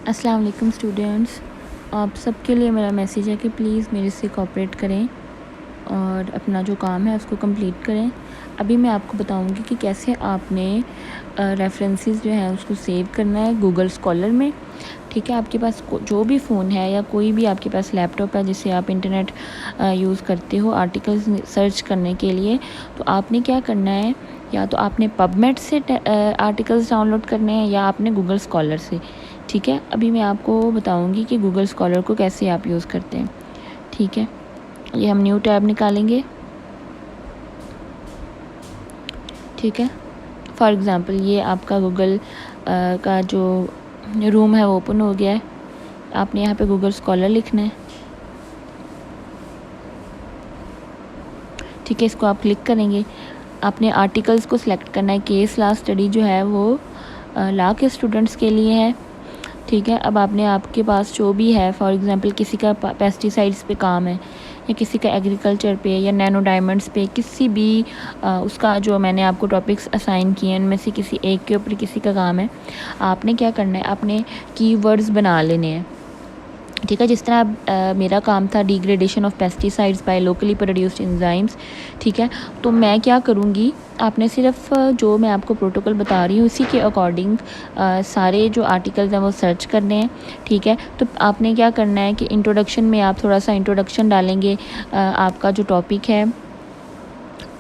अस्सलाम वालेकुम स्टूडेंट्स। आप सबके लिए मेरा मैसेज है कि प्लीज़ मेरे से कोऑपरेट करें और अपना जो काम है उसको कंप्लीट करें। अभी मैं आपको बताऊंगी कि कैसे आपने रेफरेंसेस जो है उसको सेव करना है गूगल स्कॉलर में। ठीक है, आपके पास जो भी फ़ोन है या कोई भी आपके पास लैपटॉप है जिससे आप इंटरनेट यूज़ करते हो आर्टिकल्स सर्च करने के लिए, तो आपने क्या करना है, या तो आपने पबमेड से आर्टिकल्स डाउनलोड करने हैं या आपने गूगल स्कॉलर से। ठीक है, अभी मैं आपको बताऊंगी कि गूगल स्कॉलर को कैसे आप यूज़ करते हैं। ठीक है, ये हम न्यू टैब निकालेंगे। ठीक है, फॉर एग्ज़ाम्पल ये आपका गूगल का जो रूम है वो ओपन हो गया है। आपने यहाँ पे गूगल स्कॉलर लिखना है। ठीक है, इसको आप क्लिक करेंगे। आपने आर्टिकल्स को सिलेक्ट करना है। केस लॉ स्टडी जो है वो लॉ के स्टूडेंट्स के लिए है। ठीक है, अब आपने आपके पास जो भी है, फॉर एग्ज़ाम्पल किसी का पेस्टिसाइड्स पे काम है या किसी का एग्रीकल्चर पे या नैनो डायमंड्स पे, किसी भी उसका जो मैंने आपको टॉपिक्स असाइन किए हैं उनमें से किसी एक के ऊपर किसी का काम है, आपने क्या करना है, आपने कीवर्ड्स बना लेने हैं। ठीक है, जिस तरह मेरा काम था degradation of pesticides by locally produced enzymes. ठीक है, तो मैं क्या करूँगी, आपने सिर्फ जो मैं आपको प्रोटोकॉल बता रही हूँ उसी के अकॉर्डिंग सारे जो आर्टिकल्स हैं वो सर्च करने हैं। ठीक है, तो आपने क्या करना है कि इंट्रोडक्शन में आप थोड़ा सा इंट्रोडक्शन डालेंगे। आपका जो टॉपिक है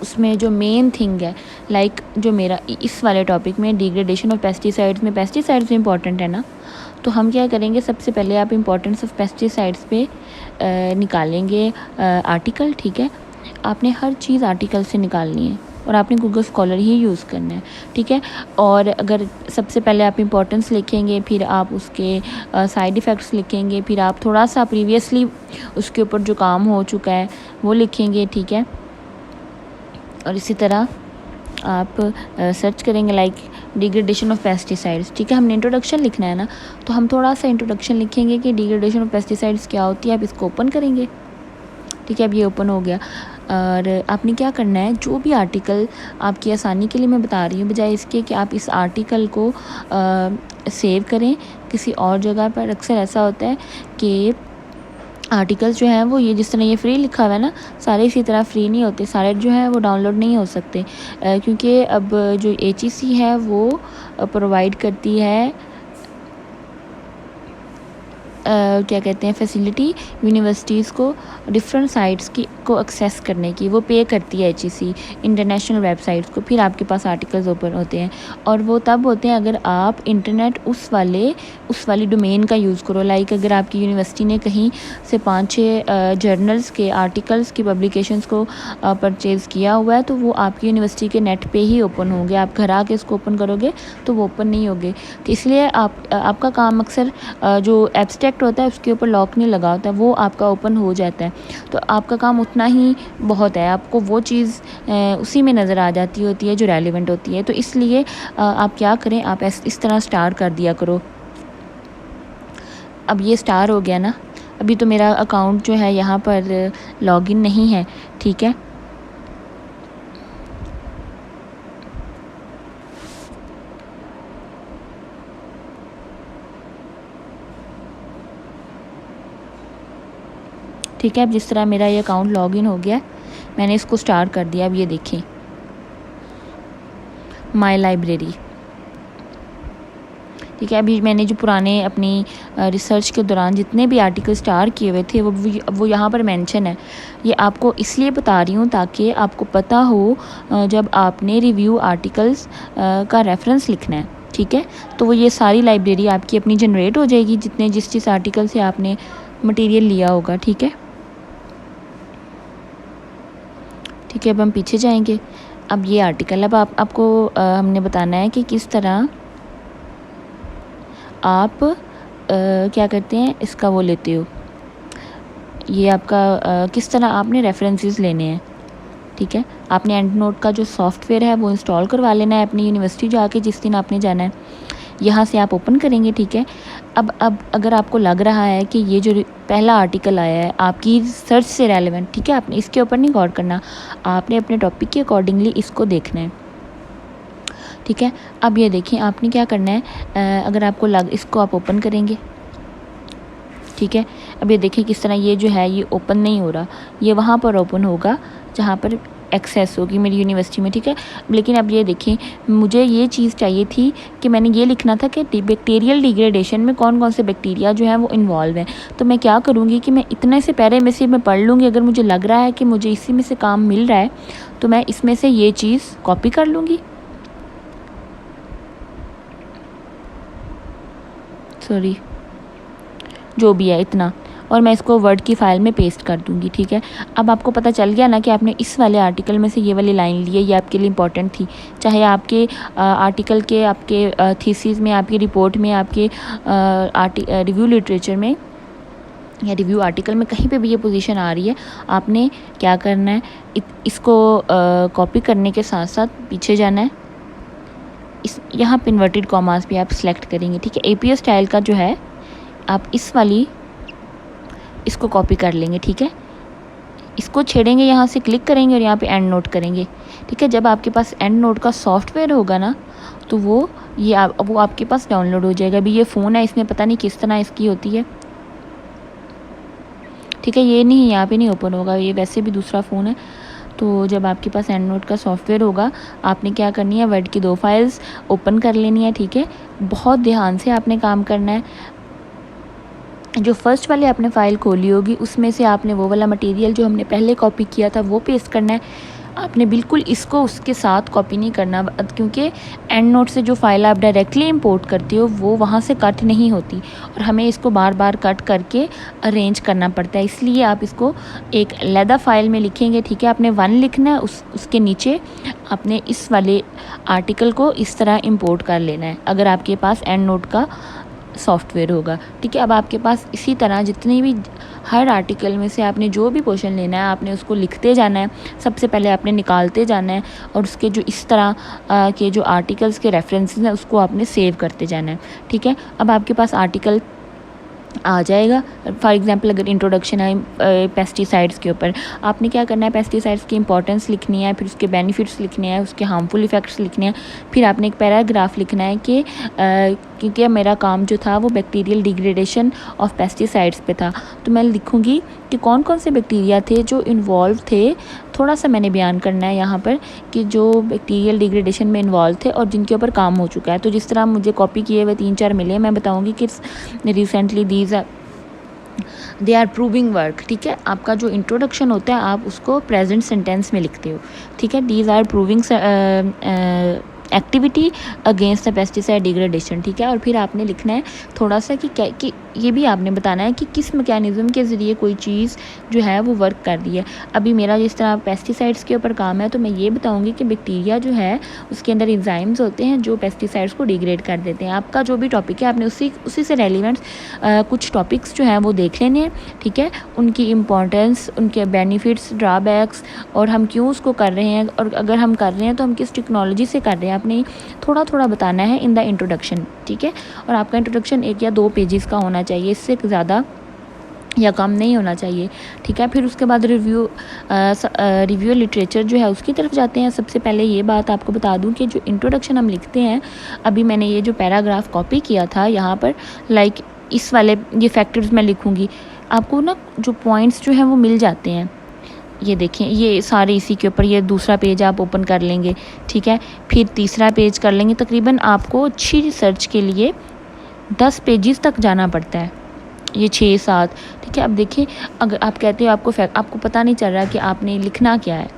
उसमें जो मेन थिंग है, लाइक जो मेरा इस वाले टॉपिक में डिग्रेडेशन ऑफ पेस्टिसाइड्स में पेस्टिसाइड्स इंपॉर्टेंट है ना, तो हम क्या करेंगे, सबसे पहले आप इम्पोर्टेंस ऑफ पेस्टिसाइड्स पे निकालेंगे आर्टिकल। ठीक है, आपने हर चीज़ आर्टिकल से निकालनी है और आपने गूगल स्कॉलर ही यूज़ करना है। ठीक है, और अगर सबसे पहले आप इम्पोर्टेंस लिखेंगे, फिर आप उसके साइड इफ़ेक्ट्स लिखेंगे, फिर आप थोड़ा सा प्रीवियसली उसके ऊपर जो काम हो चुका है वो लिखेंगे। ठीक है, और इसी तरह आप सर्च करेंगे लाइक डिग्रेडेशन ऑफ पेस्टिसाइड्स। ठीक है, हमने इंट्रोडक्शन लिखना है ना, तो हम थोड़ा सा इंट्रोडक्शन लिखेंगे कि डिग्रेडेशन ऑफ पेस्टिसाइड्स क्या होती है। आप इसको ओपन करेंगे। ठीक है, अब ये ओपन हो गया। और आपने क्या करना है, जो भी आर्टिकल आपकी आसानी के लिए मैं बता रही हूँ, बजाय इसके कि आप इस आर्टिकल को सेव करें किसी और जगह पर। अक्सर ऐसा होता है कि आर्टिकल्स जो हैं वो, ये जिस तरह ये फ्री लिखा हुआ है ना, सारे इसी तरह फ्री नहीं होते, सारे जो हैं वो डाउनलोड नहीं हो सकते, क्योंकि अब जो HEC है वो प्रोवाइड करती है क्या कहते हैं फैसिलिटी यूनिवर्सिटीज़ को डिफरेंट साइट्स की को एक्सेस करने की। वो पे करती है HEC इंटरनेशनल वेबसाइट्स को, फिर आपके पास आर्टिकल्स ओपन होते हैं। और वो तब होते हैं अगर आप इंटरनेट उस वाली डोमेन का यूज़ करो। लाइक अगर आपकी यूनिवर्सिटी ने कहीं से 5-6 जर्नल्स के आर्टिकल्स की पब्लिकेशंस को परचेज़ किया हुआ है, तो वो आपकी यूनिवर्सिटी के नेट पे ही ओपन होंगे। आप घर आके इसको ओपन करोगे तो वो ओपन नहीं होंगे। तो इसलिए आपका काम अक्सर जो एब्स्ट्रैक्ट होता है उसके ऊपर लॉक नहीं लगा होता है, वो आपका ओपन हो जाता है। तो आपका काम उतना ही बहुत है, आपको वो चीज़ उसी में नज़र आ जाती होती है जो रेलिवेंट होती है। तो इसलिए आप क्या करें, आप इस तरह स्टार कर दिया करो। अब ये स्टार हो गया ना। अभी तो मेरा अकाउंट जो है यहाँ पर लॉगिन नहीं है। ठीक है, ठीक है, अब जिस तरह मेरा ये अकाउंट लॉगिन हो गया, मैंने इसको स्टार्ट कर दिया। अब ये देखें माय लाइब्रेरी। ठीक है, अभी मैंने जो पुराने अपनी रिसर्च के दौरान जितने भी आर्टिकल स्टार किए हुए थे वो यहाँ पर मेंशन है। ये आपको इसलिए बता रही हूँ ताकि आपको पता हो जब आपने रिव्यू आर्टिकल्स का रेफरेंस लिखना है। ठीक है, तो वो ये सारी लाइब्रेरी आपकी अपनी जनरेट हो जाएगी जिस आर्टिकल से आपने मटेरियल लिया होगा। ठीक है, ठीक है, अब हम पीछे जाएंगे। अब ये आर्टिकल, अब आपको हमने बताना है कि किस तरह आप क्या करते हैं, इसका वो लेते हो, ये आपका किस तरह आपने रेफरेंसेस लेने हैं। ठीक है, आपने एंड नोट का जो सॉफ्टवेयर है वो इंस्टॉल करवा लेना है अपनी यूनिवर्सिटी जाके, जिस दिन आपने जाना है यहाँ से आप ओपन करेंगे। ठीक है, अब अगर आपको लग रहा है कि ये जो पहला आर्टिकल आया है आपकी सर्च से रेलेवेंट, ठीक है, आपने इसके ऊपर नहीं गौर करना, आपने अपने टॉपिक के अकॉर्डिंगली इसको देखना है। ठीक है, अब ये देखें आपने क्या करना है, अगर आपको इसको आप ओपन करेंगे। ठीक है। अब ये देखिए किस तरह ये जो है ये ओपन नहीं हो रहा, ये वहाँ पर ओपन होगा जहाँ पर एक्सेस होगी मेरी यूनिवर्सिटी में, ठीक है। लेकिन अब ये देखें, मुझे ये चीज़ चाहिए थी कि मैंने ये लिखना था कि बैक्टीरियल डिग्रेडेशन में कौन कौन से बैक्टीरिया जो है वो इन्वॉल्व हैं। तो मैं क्या करूँगी कि मैं इतने से पैरे में से मैं पढ़ लूँगी, अगर मुझे लग रहा है कि मुझे इसी में से काम मिल रहा है तो मैं इसमें से ये चीज़ कॉपी कर लूँगी, सॉरी जो भी है इतना, और मैं इसको वर्ड की फ़ाइल में पेस्ट कर दूँगी, ठीक है। अब आपको पता चल गया ना कि आपने इस वाले आर्टिकल में से ये वाली लाइन ली है, ये आपके लिए इम्पॉर्टेंट थी, चाहे आपके आर्टिकल के, आपके थीसिस में, आपकी रिपोर्ट में, आपके रिव्यू लिटरेचर में या रिव्यू आर्टिकल में, कहीं पे भी ये पोजीशन आ रही है, आपने क्या करना है, इसको कॉपी करने के साथ साथ पीछे जाना है, इस यहाँ पे इन्वर्टेड कॉमास भी आप सिलेक्ट करेंगे, ठीक है। APA स्टाइल का जो है आप इस वाली इसको कॉपी कर लेंगे, ठीक है। इसको छेड़ेंगे, यहाँ से क्लिक करेंगे और यहाँ पे एंड नोट करेंगे, ठीक है। जब आपके पास एंड नोट का सॉफ्टवेयर होगा ना तो वो आपके पास डाउनलोड हो जाएगा। अभी ये फ़ोन है, इसमें पता नहीं किस तरह इसकी होती है, ठीक है। ये नहीं, यहाँ पे नहीं ओपन होगा, ये वैसे भी दूसरा फ़ोन है। तो जब आपके पास एंड नोट का सॉफ्टवेयर होगा, आपने क्या करनी है, वर्ड की 2 फाइल्स ओपन कर लेनी है, ठीक है। बहुत ध्यान से आपने काम करना है। जो फर्स्ट वाली आपने फ़ाइल खोली होगी उसमें से आपने वो वाला मटेरियल जो हमने पहले कॉपी किया था वो पेस्ट करना है। आपने बिल्कुल इसको उसके साथ कॉपी नहीं करना, क्योंकि एंड नोट से जो फ़ाइल आप डायरेक्टली इंपोर्ट करते हो वो वहाँ से कट नहीं होती और हमें इसको बार बार कट करके अरेंज करना पड़ता है। इसलिए आप इसको एक अलग फ़ाइल में लिखेंगे, ठीक है। आपने 1 लिखना है, उसके नीचे आपने इस वाले आर्टिकल को इस तरह इंपोर्ट कर लेना है, अगर आपके पास एंड नोट का सॉफ्टवेयर होगा, ठीक है। अब आपके पास इसी तरह जितनी भी हर आर्टिकल में से आपने जो भी पोर्शन लेना है आपने उसको लिखते जाना है, सबसे पहले आपने निकालते जाना है और उसके जो इस तरह के जो आर्टिकल्स के रेफरेंसेस हैं उसको आपने सेव करते जाना है, ठीक है। अब आपके पास आर्टिकल आ जाएगा। फॉर एग्जांपल अगर इंट्रोडक्शन है पेस्टिसाइड्स के ऊपर, आपने क्या करना है, पेस्टिसाइड्स की इंपॉर्टेंस लिखनी है, फिर उसके बेनिफिट्स लिखने हैं, उसके हार्मफुल इफ़ेक्ट्स लिखने हैं, फिर आपने एक पैराग्राफ लिखना है कि क्योंकि मेरा काम जो था वो बैक्टीरियल डिग्रेडेशन ऑफ पेस्टिसाइड्स पे था, तो मैं लिखूँगी कि कौन कौन से बैक्टीरिया थे जो इन्वॉल्व थे। थोड़ा सा मैंने बयान करना है यहाँ पर कि जो बैक्टीरियल डिग्रेडेशन में इन्वॉल्व थे और जिनके ऊपर काम हो चुका है। तो जिस तरह मुझे कॉपी किए हुए 3-4 मिले, मैं बताऊँगी कि recently they are proving work, ठीक है। आपका जो इंट्रोडक्शन होता है आप उसको प्रेजेंट सेंटेंस में लिखते हो, ठीक है। These are proving activity against the pesticide degradation, ठीक है। और फिर आपने लिखना है थोड़ा सा कि ये भी आपने बताना है कि किस मैकेनिज़्म के ज़रिए कोई चीज़ जो है वो वर्क कर रही है। अभी मेरा जिस तरह पेस्टिसाइड्स के ऊपर काम है तो मैं ये बताऊंगी कि बैक्टीरिया जो है उसके अंदर एंजाइम्स होते हैं जो पेस्टिसाइड्स को डिग्रेड कर देते हैं। आपका जो भी टॉपिक है आपने उसी से रेलिवेंट कुछ टॉपिक्स जो हैं वो देख लेने हैं, ठीक है। उनकी इम्पोर्टेंस, उनके बेनिफिट्स, ड्रॉबैक्स और हम क्यों उसको कर रहे हैं, और अगर हम कर रहे हैं तो हम किस टेक्नोलॉजी से कर रहे हैं, आपने थोड़ा थोड़ा बताना है इन द इंट्रोडक्शन, ठीक है। और आपका इंट्रोडक्शन 1 या 2 पेजेस का होना चाहिए, इससे ज़्यादा या कम नहीं होना चाहिए, ठीक है। फिर उसके बाद रिव्यू लिटरेचर जो है उसकी तरफ जाते हैं। सबसे पहले ये बात आपको बता दूं कि जो इंट्रोडक्शन हम लिखते हैं, अभी मैंने ये जो पैराग्राफ कॉपी किया था यहाँ पर, लाइक इस वाले ये फैक्टर्स मैं लिखूँगी, आपको ना जो पॉइंट्स जो हैं वो मिल जाते हैं। ये देखें, ये सारे इसी के ऊपर, ये दूसरा पेज आप ओपन कर लेंगे, ठीक है। फिर तीसरा पेज कर लेंगे। तकरीबन आपको अच्छी रिसर्च के लिए 10 पेजेस तक जाना पड़ता है, ये 6-7, ठीक है। अब देखिए, अगर आप कहते हो आपको पता नहीं चल रहा कि आपने लिखना क्या है,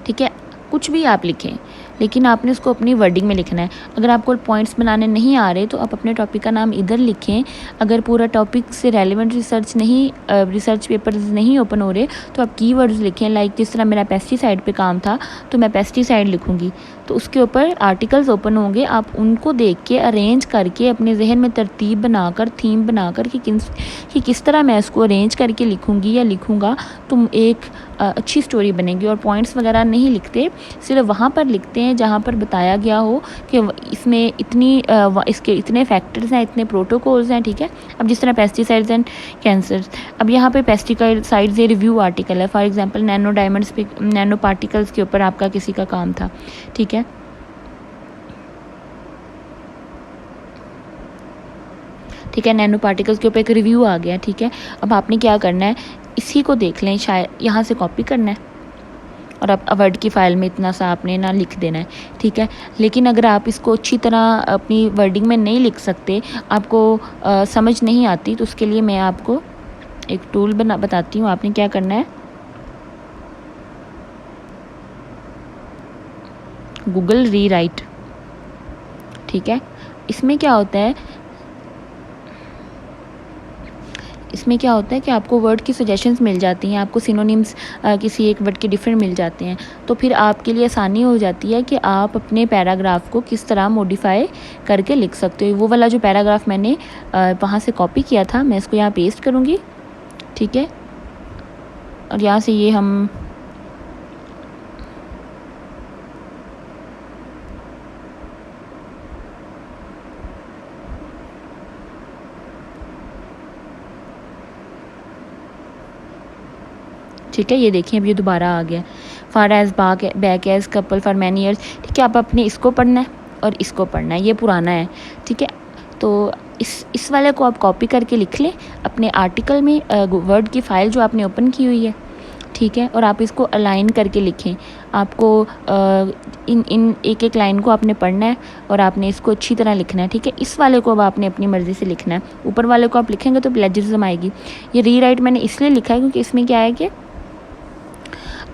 ठीक है, कुछ भी आप लिखें लेकिन आपने उसको अपनी वर्डिंग में लिखना है। अगर आपको पॉइंट्स बनाने नहीं आ रहे तो आप अपने टॉपिक का नाम इधर लिखें। अगर पूरा टॉपिक से रेलेवेंट रिसर्च पेपर्स नहीं ओपन हो रहे तो आप कीवर्ड्स लिखें। लाइक जिस तरह मेरा पेस्टिसाइड पे काम था तो मैं पेस्टिसाइड लिखूँगी, तो उसके ऊपर आर्टिकल्स ओपन होंगे, आप उनको देख के अरेंज करके अपने जहन में तरतीब बनाकर, थीम बनाकर कि किस तरह मैं इसको अरेंज करके लिखूँगी या लिखूँगा, तो एक अच्छी स्टोरी बनेगी। और पॉइंट्स वगैरह नहीं लिखते, सिर्फ वहाँ पर लिखते हैं जहाँ पर बताया गया हो कि इसमें इसके इतने फैक्टर्स हैं, इतने प्रोटोकॉल्स हैं, ठीक है। अब जिस तरह पेस्टिसाइड्स एंड कैंसर, अब यहाँ पे पेस्टिसाइड्स ये रिव्यू आर्टिकल है। फॉर एग्जांपल नैनो पार्टिकल्स के ऊपर आपका किसी का काम था, ठीक है। ठीक है, नैनो पार्टिकल्स के ऊपर एक रिव्यू आ गया। ठीक है, अब आपने क्या करना है, इसी को देख लें, शायद यहाँ से कॉपी करना है और अब वर्ड की फ़ाइल में इतना सा आपने ना लिख देना है। ठीक है, लेकिन अगर आप इसको अच्छी तरह अपनी वर्डिंग में नहीं लिख सकते, आपको समझ नहीं आती, तो उसके लिए मैं आपको एक टूल बताती हूँ। आपने क्या करना है, गूगल रीराइट। ठीक है, इसमें क्या होता है, कि आपको वर्ड की सजेशंस मिल जाती हैं, आपको सिनोनिम्स किसी एक वर्ड के डिफरेंट मिल जाते हैं, तो फिर आपके लिए आसानी हो जाती है कि आप अपने पैराग्राफ को किस तरह मॉडिफाई करके लिख सकते हो। वो वाला जो पैराग्राफ मैंने वहाँ से कॉपी किया था, मैं इसको यहाँ पेस्ट करूँगी। ठीक है, और यहाँ से ये हम ठीक है, ये देखिए अब ये दोबारा आ गया, far as back as couple for many years. ठीक है, आप अपने इसको पढ़ना है और इसको पढ़ना है, ये पुराना है। ठीक है, तो इस वाले को आप कॉपी करके लिख लें अपने आर्टिकल में, वर्ड की फ़ाइल जो आपने ओपन की हुई है। ठीक है, और आप इसको अलाइन करके लिखें। आपको इन एक एक लाइन को आपने पढ़ना है और आपने इसको अच्छी तरह लिखना है। ठीक है, इस वाले को अब आपने अपनी मर्ज़ी से लिखना है, ऊपर वाले को आप लिखेंगे तो प्लेजरिज्म आएगी। ये रीराइट मैंने इसलिए लिखा है क्योंकि इसमें क्या है कि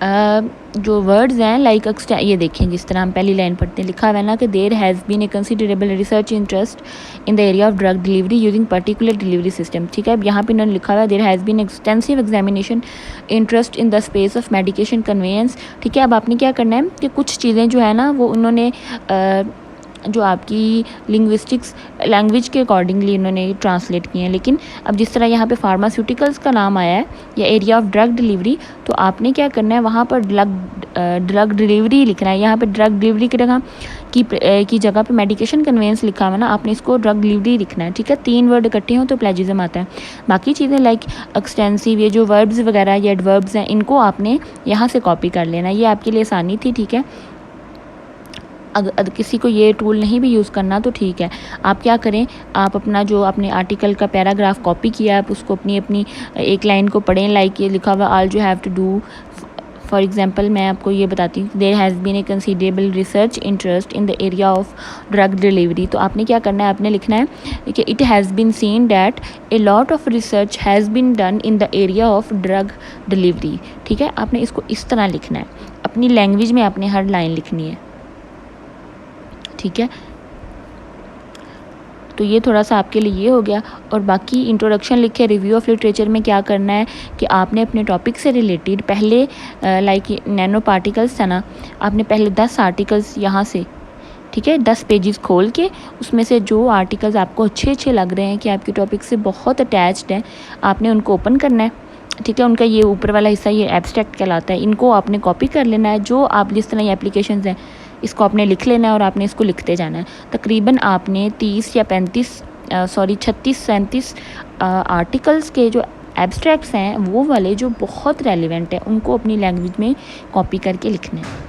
जो वर्ड्स हैं लाइक ये देखें, जिस तरह हम पहली लाइन पढ़ते हैं, लिखा हुआ है ना कि there has been a considerable research interest in the area of drug delivery using particular delivery system. ठीक है, अब यहाँ पे इन्होंने लिखा हुआ है there has been extensive examination interest in the space of medication conveyance. ठीक है, अब आपने क्या करना है कि कुछ चीज़ें जो है ना वो उन्होंने जो आपकी लिंग्विस्टिक्स लैंग्वेज के अकॉर्डिंगली इन्होंने ट्रांसलेट किए हैं, लेकिन अब जिस तरह यहाँ पे फार्मास्यूटिकल्स का नाम आया है या एरिया ऑफ ड्रग डिलीवरी, तो आपने क्या करना है, वहाँ पर ड्रग डिलीवरी लिखना है। यहाँ पे ड्रग डिलीवरी की जगह पे मेडिकेशन कन्वेंस लिखा हुआ है ना, आपने इसको ड्रग डिलीवरी लिखना है। ठीक है, 3 वर्ड इकट्ठे हों तो प्लेजिज्म आता है। बाकी चीज़ें लाइक एक्सटेंसिव, ये जो वर्ब्स वगैरह या एडवर्ब्स हैं, इनको आपने यहाँ से कॉपी कर लेना, ये आपके लिए आसानी थी। ठीक है, अगर किसी को ये टूल नहीं भी यूज़ करना तो ठीक है, आप क्या करें, आप अपना जो आपने आर्टिकल का पैराग्राफ कॉपी किया, आप उसको अपनी एक लाइन को पढ़ें। लाइक ये लिखा हुआ all you have to do, for example मैं आपको ये बताती हूँ, there has been a considerable research interest in the area of drug delivery. तो आपने क्या करना है, आपने लिखना है कि it has been seen that a lot of research has been done in the area of drug delivery. ठीक है, आपने इसको इस तरह लिखना है, अपनी लैंग्वेज में आपने हर लाइन लिखनी है। ठीक है, तो ये थोड़ा सा आपके लिए ये हो गया। और बाकी इंट्रोडक्शन लिखे, रिव्यू ऑफ लिटरेचर में क्या करना है कि आपने अपने टॉपिक से रिलेटेड पहले लाइक नैनो पार्टिकल्स था ना, आपने पहले 10 आर्टिकल्स यहाँ से, ठीक है, 10 पेजेस खोल के उसमें से जो आर्टिकल्स आपको अच्छे लग रहे हैं कि आपके टॉपिक से बहुत अटैच्ड हैं, आपने उनको ओपन करना है। ठीक है, उनका ये ऊपर वाला हिस्सा ये एब्स्ट्रैक्ट कहलाता है, इनको आपने कॉपी कर लेना है। जो आप जिस तरह ये एप्लीकेशंस हैं इसको आपने लिख लेना है और आपने इसको लिखते जाना है। तकरीबन आपने 36 37 आर्टिकल्स के जो एब्स्ट्रैक्ट्स हैं वो वाले जो बहुत रेलिवेंट है उनको अपनी लैंग्वेज में कॉपी करके लिखना है।